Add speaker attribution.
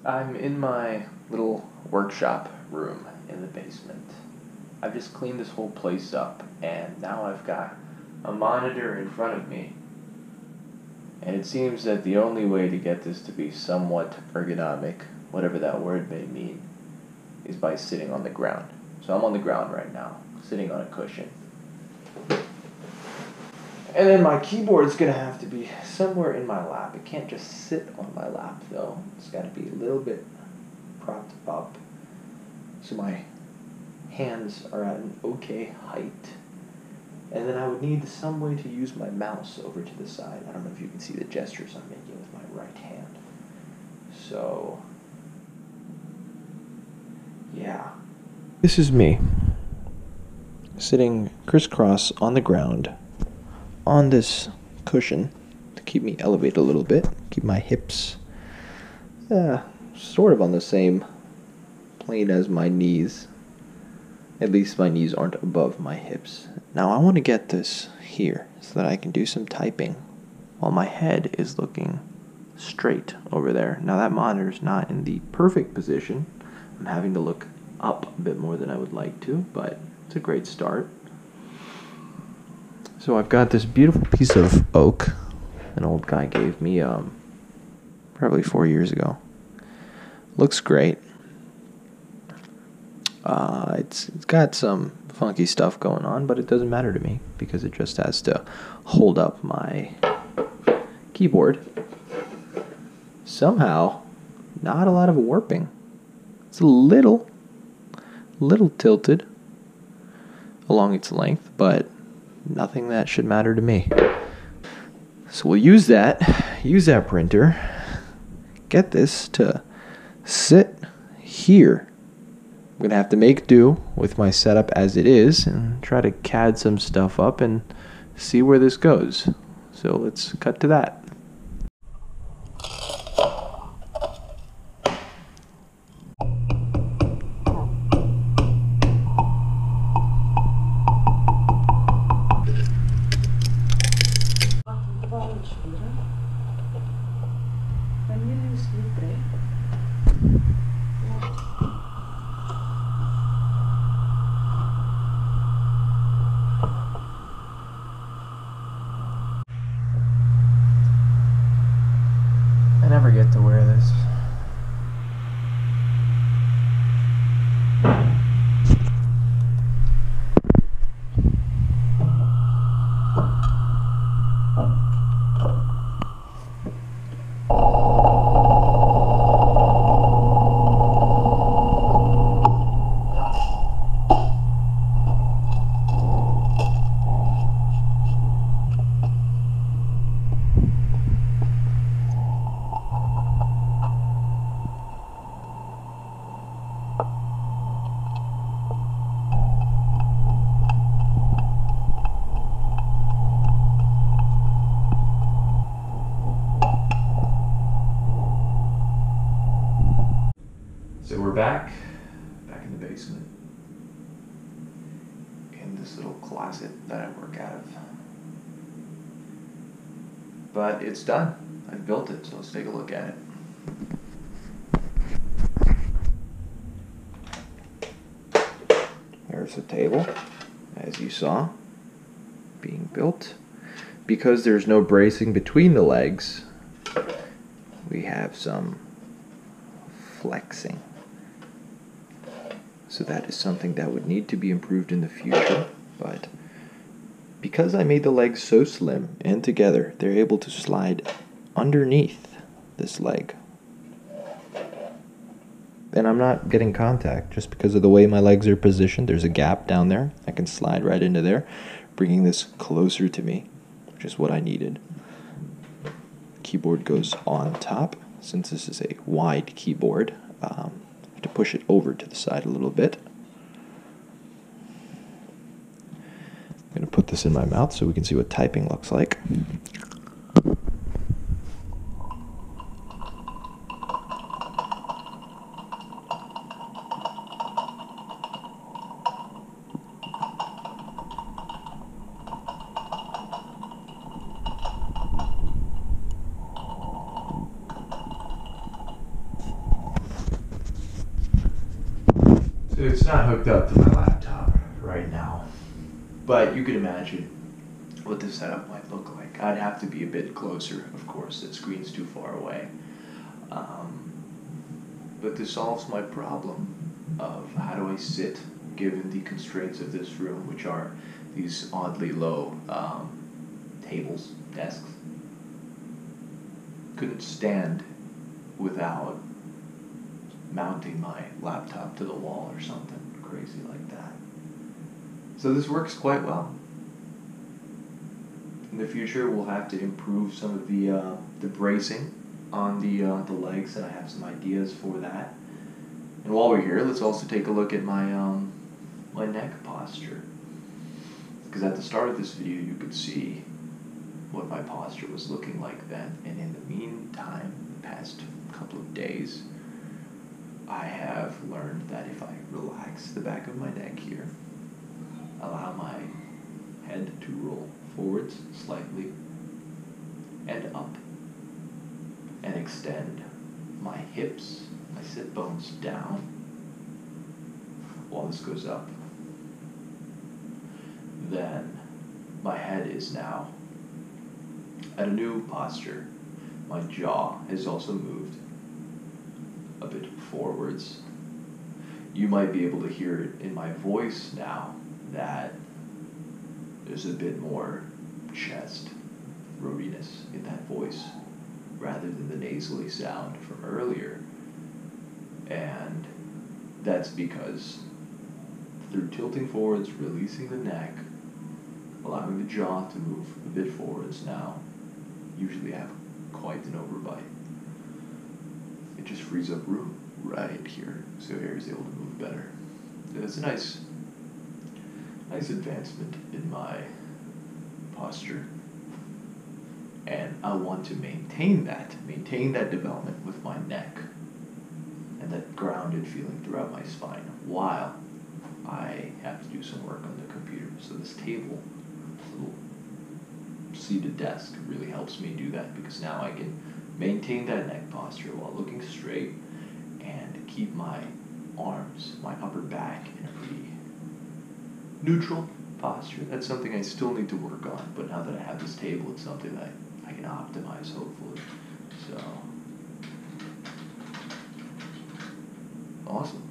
Speaker 1: I'm in my little workshop room in the basement. I've just cleaned this whole place up, and now I've got a monitor in front of me. And it seems that the only way to get this to be somewhat ergonomic, whatever that word may mean, is by sitting on the ground. So I'm on the ground right now, sitting on a cushion. And then my keyboard's gonna have to be somewhere in my lap. It can't just sit on my lap though. It's gotta be a little bit propped up so my hands are at an okay height. And then I would need some way to use my mouse over to the side. I don't know if you can see the gestures I'm making with my right hand. So, yeah. This is me, sitting crisscross on the ground on this cushion to keep me elevated a little bit, keep my hips sort of on the same plane as my knees. At least my knees aren't above my hips. Now I want to get this here so that I can do some typing while my head is looking straight over there. Now that monitor's not in the perfect position. I'm having to look up a bit more than I would like to, but it's a great start. So I've got this beautiful piece of oak an old guy gave me probably 4 years ago. Looks great. It's got some funky stuff going on, but it doesn't matter to me because it just has to hold up my keyboard. Somehow, not a lot of warping. It's a little tilted along its length, but nothing that should matter to me. So we'll use that printer, get this to sit here. I'm going to have to make do with my setup as it is and try to CAD some stuff up and see where this goes. So let's cut to that. I never get to wear this. So we're back in the basement, in this little closet that I work out of. But it's done. I've built it, so let's take a look at it. There's the table, as you saw, being built. Because there's no bracing between the legs, we have some flexing. So that is something that would need to be improved in the future, but because I made the legs so slim and together, they're able to slide underneath this leg. And I'm not getting contact just because of the way my legs are positioned. There's a gap down there. I can slide right into there, bringing this closer to me, which is what I needed. Keyboard goes on top. Since this is a wide keyboard, I have to push it over to the side a little bit. I'm going to put this in my mouth so we can see what typing looks like. It's not hooked up to my laptop right now, but you can imagine what this setup might look like. I'd have to be a bit closer, of course. The screen's too far away. But this solves my problem of how do I sit given the constraints of this room, which are these oddly low tables, desks. Couldn't stand without mounting my laptop to the wall or something crazy like that. So this works quite well. In the future, we'll have to improve some of the bracing on the legs, and I have some ideas for that. And while we're here, let's also take a look at my my neck posture, because at the start of this video, you could see what my posture was looking like then. And in the meantime, the past couple of days, I have learned that if I relax the back of my neck here, allow my head to roll forwards slightly and up, and extend my hips, my sit bones down while this goes up, then my head is now at a new posture. My jaw has also moved a bit forwards. You might be able to hear it in my voice now that there's a bit more chest throatiness in that voice rather than the nasally sound from earlier. And that's because through tilting forwards, releasing the neck, allowing the jaw to move a bit forwards now, usually have quite an overbite. It just frees up room right here, so air is able to move better. It's a nice advancement in my posture, and I want to maintain that development with my neck and that grounded feeling throughout my spine while I have to do some work on the computer. So this table, this little seated desk, really helps me do that, because now I can maintain that neck posture while looking straight and keep my arms, my upper back in a pretty neutral posture. That's something I still need to work on, but now that I have this table, it's something that I can optimize, hopefully. So, awesome.